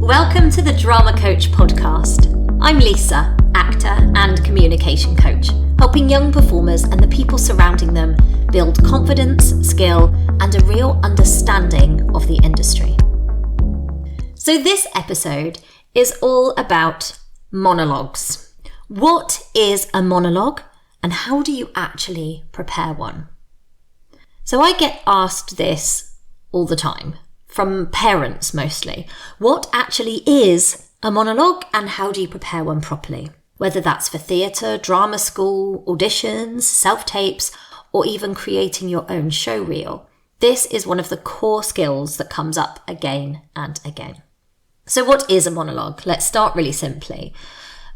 Welcome to the Drama Coach podcast. I'm Lisa, actor and communication coach, helping young performers and the people surrounding them build confidence, skill, and a real understanding of the industry. So this episode is all about monologues. What is a monologue and how do you actually prepare one? So I get asked this all the time, from parents mostly. What actually is a monologue and how do you prepare one properly? Whether that's for theatre, drama school, auditions, self-tapes, or even creating your own show reel. This is one of the core skills that comes up again and again. So what is a monologue? Let's start really simply.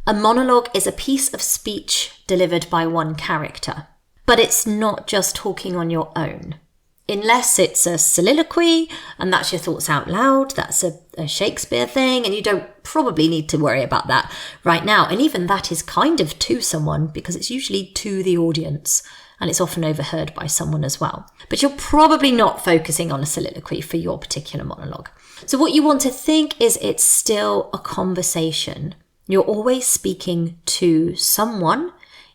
A monologue is a piece of speech delivered by one character, but it's not just talking on your own. Unless it's a soliloquy and that's your thoughts out loud, that's a Shakespeare thing, and you don't probably need to worry about that right now. And even that is kind of to someone because it's usually to the audience and it's often overheard by someone as well. But you're probably not focusing on a soliloquy for your particular monologue. So what you want to think is it's still a conversation. You're always speaking to someone,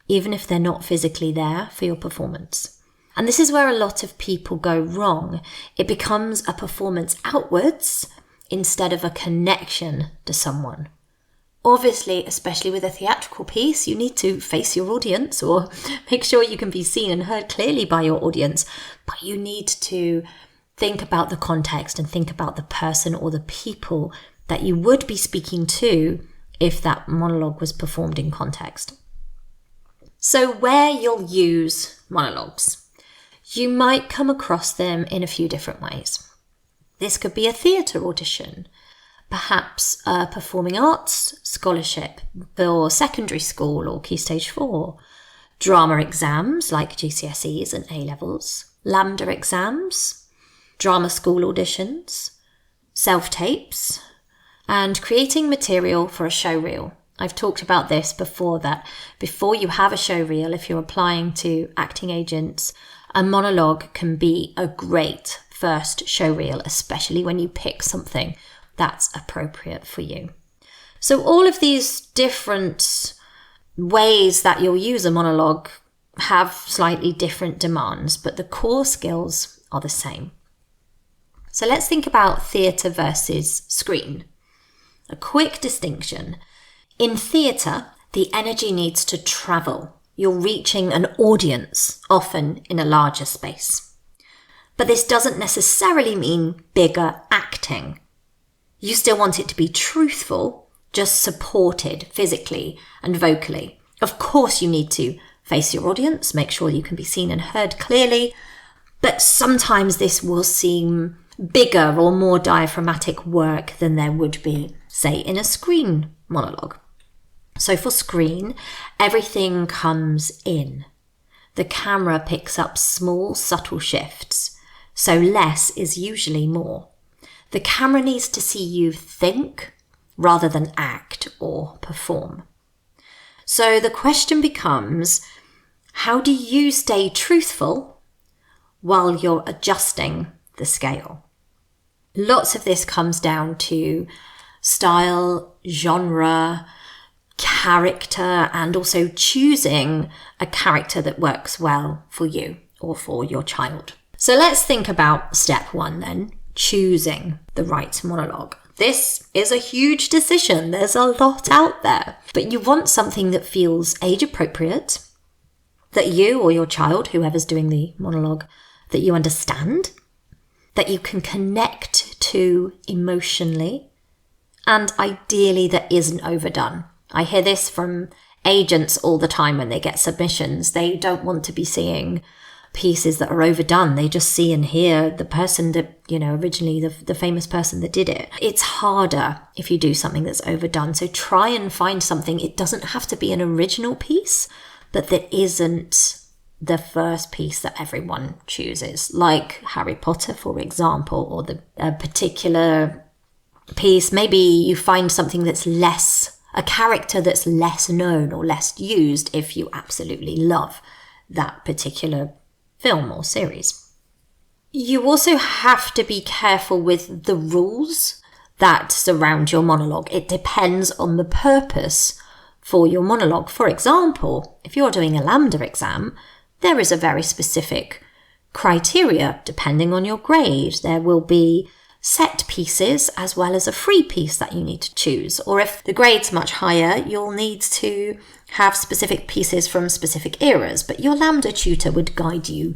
even if they're not physically there for your performance. And this is where a lot of people go wrong. It becomes a performance outwards instead of a connection to someone. Obviously, especially with a theatrical piece, you need to face your audience or make sure you can be seen and heard clearly by your audience. But you need to think about the context and think about the person or the people that you would be speaking to if that monologue was performed in context. So where you'll use monologues. You might come across them in a few different ways. This could be a theatre audition, perhaps a performing arts scholarship for secondary school or Key Stage 4, drama exams like GCSEs and A-levels, LAMDA exams, drama school auditions, self-tapes, and creating material for a show reel. I've talked about this before, that before you have a show reel, if you're applying to acting agents, a monologue can be a great first show reel, especially when you pick something that's appropriate for you. So all of these different ways that you'll use a monologue have slightly different demands, but the core skills are the same. So let's think about theatre versus screen. A quick distinction. In theatre, the energy needs to travel. You're reaching an audience, often in a larger space. But this doesn't necessarily mean bigger acting. You still want it to be truthful, just supported physically and vocally. Of course, you need to face your audience, make sure you can be seen and heard clearly, but sometimes this will seem bigger or more diaphragmatic work than there would be, say, in a screen monologue. So for screen, everything comes in. The camera picks up small, subtle shifts, so less is usually more. The camera needs to see you think rather than act or perform. So the question becomes, how do you stay truthful while you're adjusting the scale? Lots of this comes down to style, genre, character, and also choosing a character that works well for you or for your child. So let's think about step one then, choosing the right monologue. This is a huge decision. There's a lot out there, but you want something that feels age appropriate, that you or your child, whoever's doing the monologue, that you understand, that you can connect to emotionally, and ideally that isn't overdone. I hear this from agents all the time when they get submissions. They don't want to be seeing pieces that are overdone. They just see and hear the person that, originally the famous person that did it. It's harder if you do something that's overdone. So try and find something. It doesn't have to be an original piece, but that isn't the first piece that everyone chooses, like Harry Potter, for example, or a particular piece. Maybe you find something that's a character that's less known or less used if you absolutely love that particular film or series. You also have to be careful with the rules that surround your monologue. It depends on the purpose for your monologue. For example, if you're doing a LAMDA exam, there is a very specific criteria depending on your grade. There will be set pieces as well as a free piece that you need to choose. Or if the grade's much higher, you'll need to have specific pieces from specific eras, but your LAMDA tutor would guide you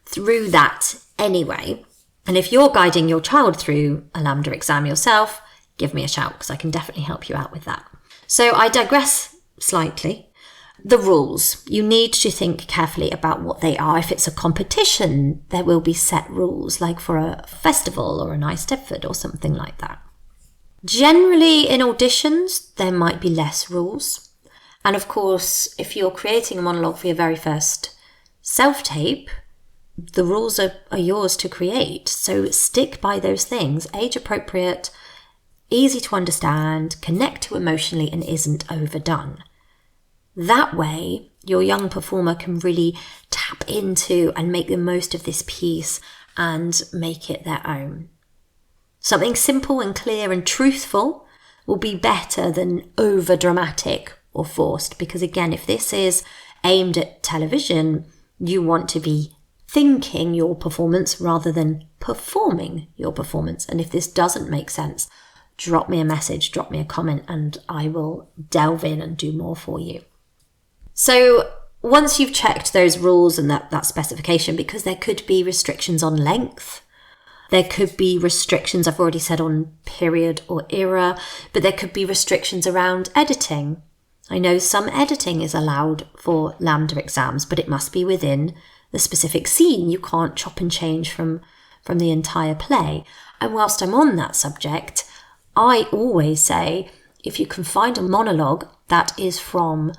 through that anyway. And if you're guiding your child through a LAMDA exam yourself, give me a shout because I can definitely help you out with that. So I digress slightly. The rules. You need to think carefully about what they are. If it's a competition, there will be set rules, like for a festival or an Eisteddfod or something like that. Generally, in auditions, there might be less rules. And of course, if you're creating a monologue for your very first self-tape, the rules are yours to create. So stick by those things. Age appropriate, easy to understand, connect to emotionally, and isn't overdone. That way, your young performer can really tap into and make the most of this piece and make it their own. Something simple and clear and truthful will be better than over-dramatic or forced, because again, if this is aimed at television, you want to be thinking your performance rather than performing your performance. And if this doesn't make sense, drop me a message, drop me a comment, and I will delve in and do more for you. So once you've checked those rules and that specification, because there could be restrictions on length, there could be restrictions, I've already said, on period or era, but there could be restrictions around editing. I know some editing is allowed for LAMDA exams, but it must be within the specific scene. You can't chop and change from the entire play. And whilst I'm on that subject, I always say, if you can find a monologue that is from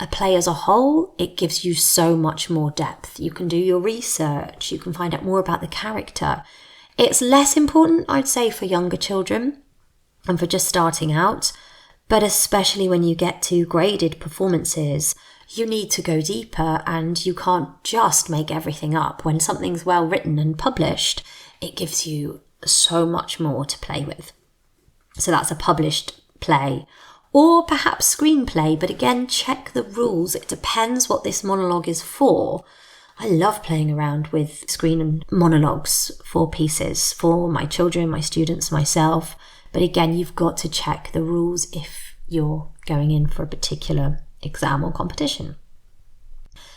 a play as a whole, it gives you so much more depth. You can do your research, you can find out more about the character. It's less important, I'd say, for younger children and for just starting out, but especially when you get to graded performances, you need to go deeper and you can't just make everything up. When something's well written and published, it gives you so much more to play with. So that's a published play. Or perhaps screenplay, but again, check the rules. It depends what this monologue is for. I love playing around with screen and monologues for pieces, for my children, my students, myself. But again, you've got to check the rules if you're going in for a particular exam or competition.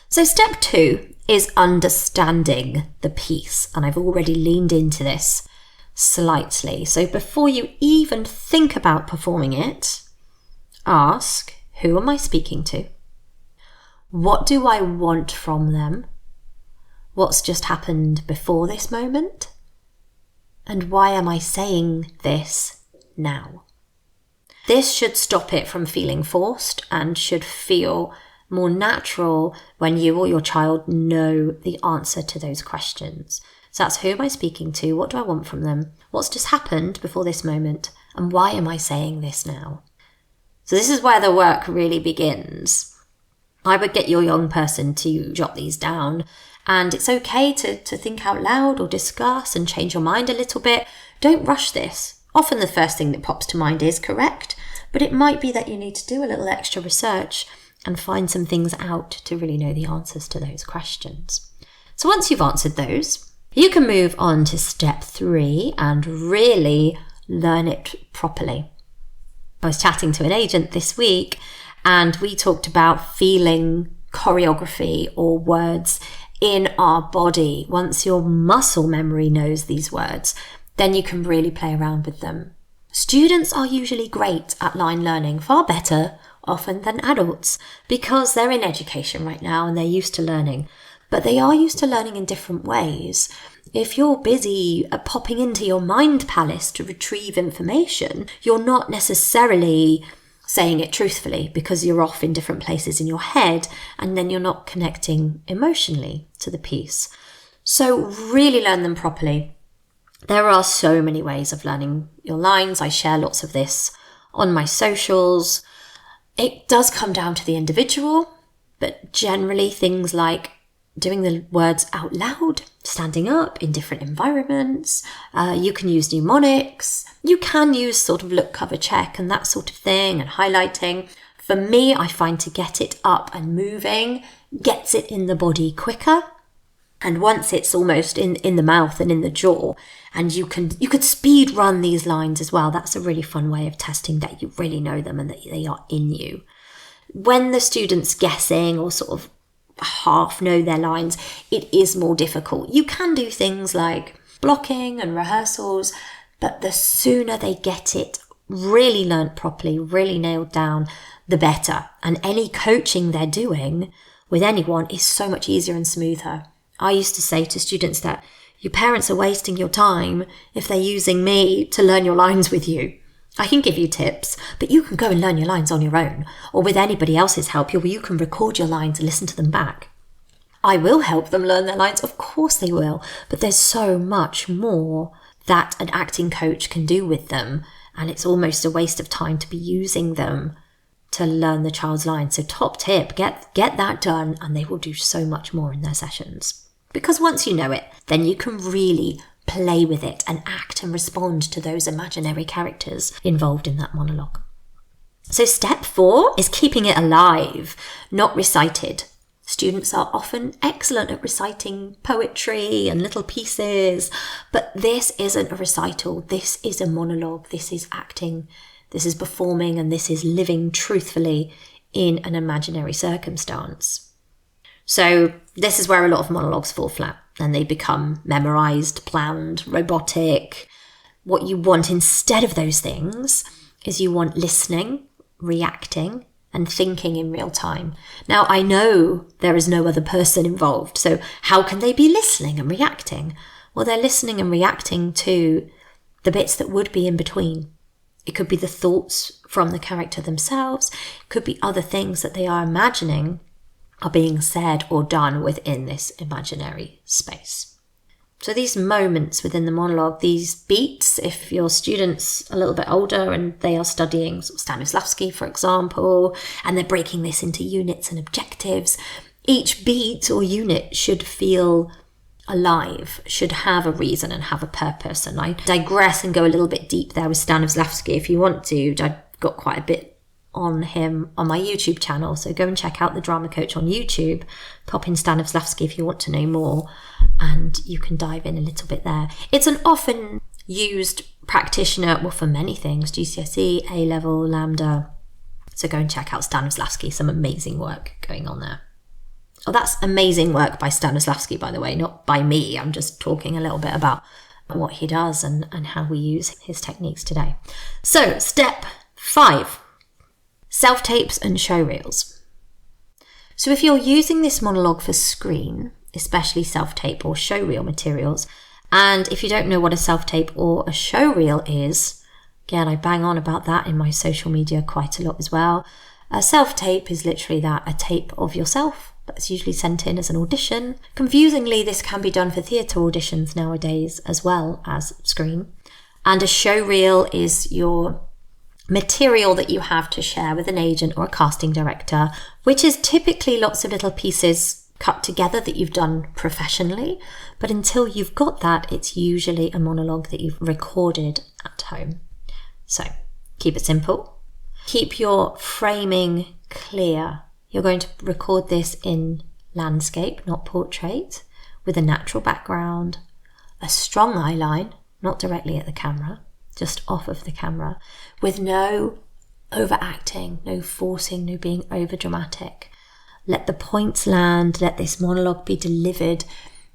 So step 2 is understanding the piece. And I've already leaned into this slightly. So before you even think about performing it, ask, who am I speaking to? What do I want from them? What's just happened before this moment? And why am I saying this now? This should stop it from feeling forced and should feel more natural when you or your child know the answer to those questions. So that's, who am I speaking to? What do I want from them? What's just happened before this moment? And why am I saying this now? So this is where the work really begins. I would get your young person to jot these down, and it's okay to think out loud or discuss and change your mind a little bit. Don't rush this. Often the first thing that pops to mind is correct, but it might be that you need to do a little extra research and find some things out to really know the answers to those questions. So once you've answered those, you can move on to step 3 and really learn it properly. I was chatting to an agent this week and we talked about feeling choreography or words in our body. Once your muscle memory knows these words, then you can really play around with them. Students are usually great at line learning, far better often than adults, because they're in education right now and they're used to learning. But they are used to learning in different ways. If you're busy popping into your mind palace to retrieve information, you're not necessarily saying it truthfully because you're off in different places in your head, and then you're not connecting emotionally to the piece. So really learn them properly. There are so many ways of learning your lines. I share lots of this on my socials. It does come down to the individual, but generally things like doing the words out loud, standing up in different environments. You can use mnemonics. You can use sort of look, cover, check and that sort of thing, and highlighting. For me, I find to get it up and moving gets it in the body quicker. And once it's almost in the mouth and in the jaw, and you could speed run these lines as well. That's a really fun way of testing that you really know them and that they are in you. When the student's guessing or sort of half know their lines, it is more difficult. You can do things like blocking and rehearsals, but the sooner they get it really learnt properly, really nailed down, the better. And any coaching they're doing with anyone is so much easier and smoother. I used to say to students that your parents are wasting your time if they're using me to learn your lines with you. I can give you tips, but you can go and learn your lines on your own, or with anybody else's help, you can record your lines and listen to them back. I will help them learn their lines, of course they will, but there's so much more that an acting coach can do with them, and it's almost a waste of time to be using them to learn the child's lines. So top tip, get that done, and they will do so much more in their sessions. Because once you know it, then you can really play with it and act and respond to those imaginary characters involved in that monologue. So step 4 is keeping it alive, not recited. Students are often excellent at reciting poetry and little pieces, but this isn't a recital. This is a monologue. This is acting. This is performing, and this is living truthfully in an imaginary circumstance. So this is where a lot of monologues fall flat and they become memorized, planned, robotic. What you want instead of those things is you want listening, reacting, and thinking in real time. Now, I know there is no other person involved, so how can they be listening and reacting? Well, they're listening and reacting to the bits that would be in between. It could be the thoughts from the character themselves. It could be other things that they are imagining are being said or done within this imaginary space. So these moments within the monologue, these beats, if your student's a little bit older and they are studying Stanislavski, for example, and they're breaking this into units and objectives, each beat or unit should feel alive, should have a reason and have a purpose. And I digress and go a little bit deep there with Stanislavski if you want to. I've got quite a bit on him on my YouTube channel, so go and check out the Drama Coach on YouTube. Pop in Stanislavski if you want to know more, and you can dive in a little bit there. It's an often used practitioner, well, for many things, GCSE, A-level, LAMDA. So go and check out Stanislavski, some amazing work going on there. Oh, that's amazing work by Stanislavski, by the way, not by me. I'm just talking a little bit about what he does and how we use his techniques today. So step 5. Self-tapes and show reels. So if you're using this monologue for screen, especially self-tape or show reel materials, and if you don't know what a self-tape or a show reel is, again, I bang on about that in my social media quite a lot as well. A self-tape is literally that, a tape of yourself that's usually sent in as an audition. Confusingly, this can be done for theatre auditions nowadays as well as screen. And a show reel is your material that you have to share with an agent or a casting director, which is typically lots of little pieces cut together that you've done professionally. But until you've got that, it's usually a monologue that you've recorded at home. So keep it simple. Keep your framing clear. You're going to record this in landscape, not portrait, with a natural background, a strong eye line, not directly at the camera, just off of the camera, with no overacting, no forcing, no being over dramatic. Let the points land, let this monologue be delivered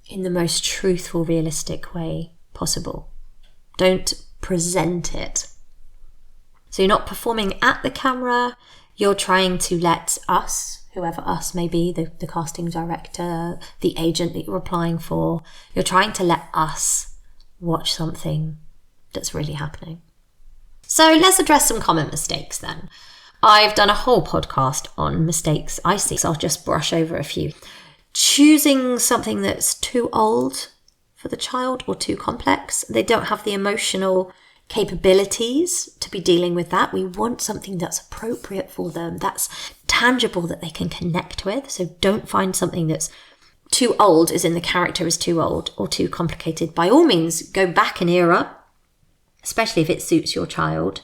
in the most truthful, realistic way possible. Don't present it. So you're not performing at the camera, you're trying to let us, whoever us may be, the casting director, the agent that you're applying for, you're trying to let us watch something that's really happening. So let's address some common mistakes then. I've done a whole podcast on mistakes I see, so I'll just brush over a few. Choosing something that's too old for the child or too complex. They don't have the emotional capabilities to be dealing with that. We want something that's appropriate for them, that's tangible, that they can connect with. So don't find something that's too old, as in the character is too old or too complicated, by all means, go back an era, especially if it suits your child.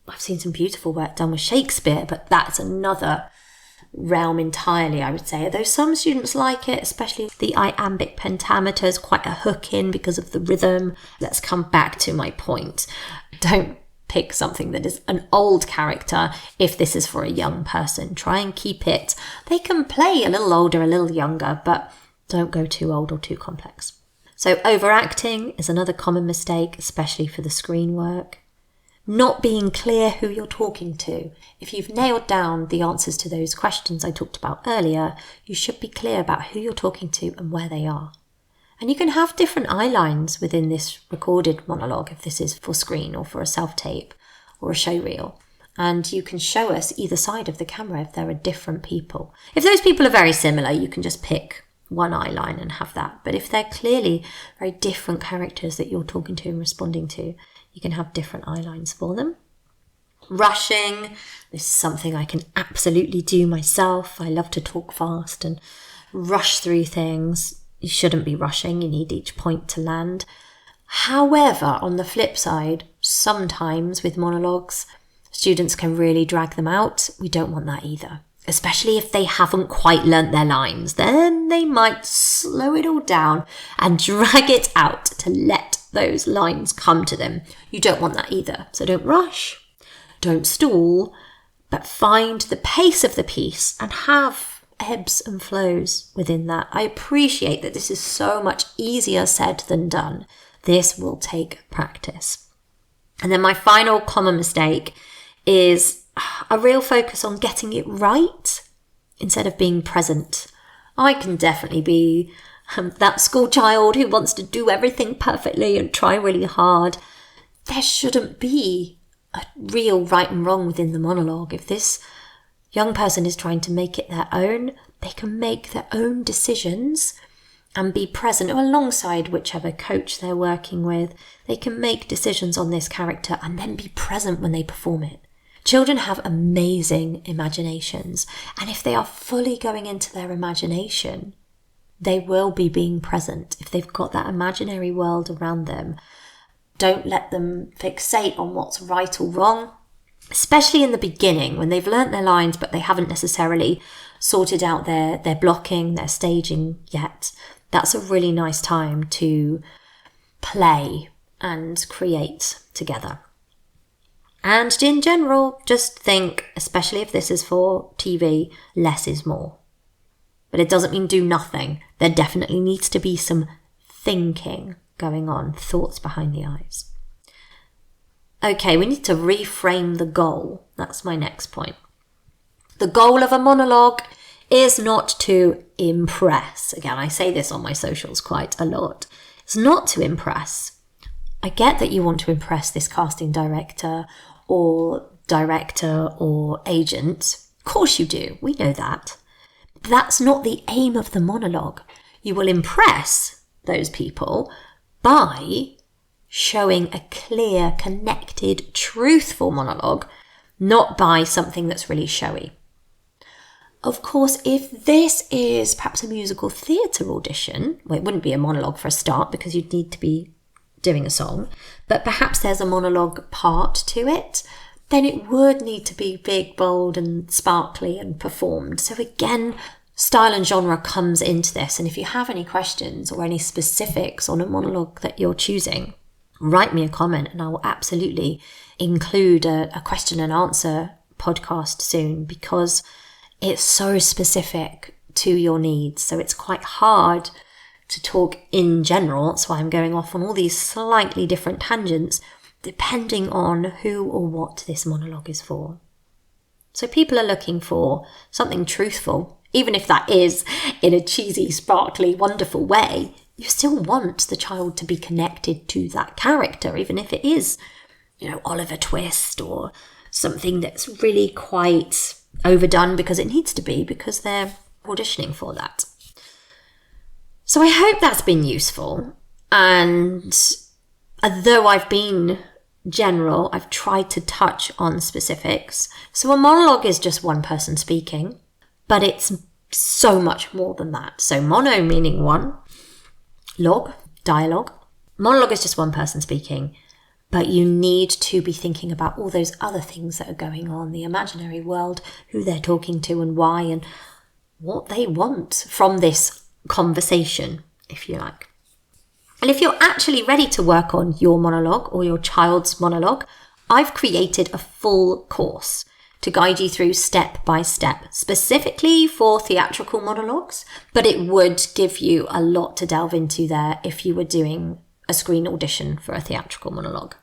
I've seen some beautiful work done with Shakespeare, but that's another realm entirely, I would say. Though some students like it, especially the iambic pentameter is quite a hook in because of the rhythm. Let's come back to my point. Don't pick something that is an old character if this is for a young person. Try and keep it. They can play a little older, a little younger, but don't go too old or too complex. So overacting is another common mistake, especially for the screen work. Not being clear who you're talking to. If you've nailed down the answers to those questions I talked about earlier, you should be clear about who you're talking to and where they are. And you can have different eye lines within this recorded monologue if this is for screen or for a self-tape or a show reel. And you can show us either side of the camera if there are different people. If those people are very similar, you can just pick one eye line and have that. But if they're clearly very different characters that you're talking to and responding to, you can have different eye lines for them. Rushing. This is something I can absolutely do myself. I love to talk fast and rush through things. You shouldn't be rushing. You need each point to land. However, on the flip side, sometimes with monologues, students can really drag them out. We don't want that either. Especially if they haven't quite learnt their lines. Then they might slow it all down and drag it out to let those lines come to them. You don't want that either. So don't rush, don't stall, but find the pace of the piece and have ebbs and flows within that. I appreciate that this is so much easier said than done. This will take practice. And then my final common mistake is a real focus on getting it right instead of being present. I can definitely be that school child who wants to do everything perfectly and try really hard. There shouldn't be a real right and wrong within the monologue. If this young person is trying to make it their own, they can make their own decisions and be present alongside whichever coach they're working with. They can make decisions on this character and then be present when they perform it. Children have amazing imaginations, and if they are fully going into their imagination, they will be being present. If they've got that imaginary world around them, don't let them fixate on what's right or wrong, especially in the beginning when they've learnt their lines but they haven't necessarily sorted out their blocking, their staging yet. That's a really nice time to play and create together. And in general, just think, especially if this is for TV, less is more. But it doesn't mean do nothing. There definitely needs to be some thinking going on, thoughts behind the eyes. Okay, we need to reframe the goal. That's my next point. The goal of a monologue is not to impress. Again, I say this on my socials quite a lot. It's not to impress. I get that you want to impress this casting director or agent. Of course you do. We know that. But that's not the aim of the monologue. You will impress those people by showing a clear, connected, truthful monologue, not by something that's really showy. Of course, if this is perhaps a musical theatre audition, well, it wouldn't be a monologue for a start because you'd need to be doing a song, but perhaps there's a monologue part to it, then it would need to be big, bold and sparkly and performed. So again, style and genre comes into this. And if you have any questions or any specifics on a monologue that you're choosing, write me a comment and I will absolutely include a question and answer podcast soon, because it's so specific to your needs. So it's quite hard to talk in general. That's why I'm going off on all these slightly different tangents, depending on who or what this monologue is for. So people are looking for something truthful, even if that is in a cheesy, sparkly, wonderful way. You still want the child to be connected to that character, even if it is, Oliver Twist or something that's really quite overdone because it needs to be, because they're auditioning for that. So I hope that's been useful. And although I've been general, I've tried to touch on specifics. So a monologue is just one person speaking, but it's so much more than that. So mono meaning one, log, dialogue. Monologue is just one person speaking, but you need to be thinking about all those other things that are going on, the imaginary world, who they're talking to and why, and what they want from this conversation, if you like. And if you're actually ready to work on your monologue or your child's monologue, I've created a full course to guide you through step by step, specifically for theatrical monologues, but it would give you a lot to delve into there if you were doing a screen audition for a theatrical monologue.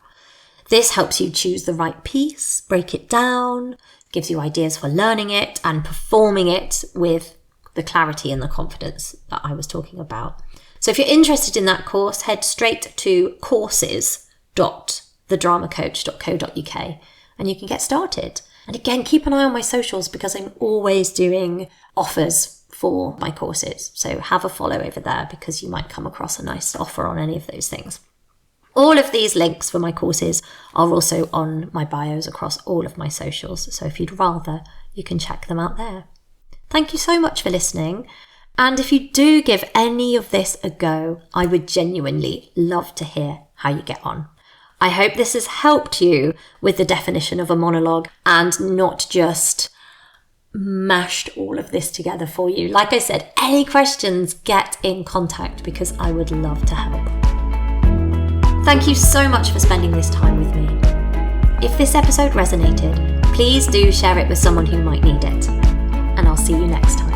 This helps you choose the right piece, break it down, gives you ideas for learning it and performing it with the clarity and the confidence that I was talking about. So if you're interested in that course, head straight to courses.thedramacoach.co.uk and you can get started. And again, keep an eye on my socials because I'm always doing offers for my courses. So have a follow over there because you might come across a nice offer on any of those things. All of these links for my courses are also on my bios across all of my socials. So if you'd rather, you can check them out there. Thank you so much for listening. And if you do give any of this a go, I would genuinely love to hear how you get on. I hope this has helped you with the definition of a monologue and not just mashed all of this together for you. Like I said, any questions, get in contact because I would love to help. Thank you so much for spending this time with me. If this episode resonated, please do share it with someone who might need it. And I'll see you next time.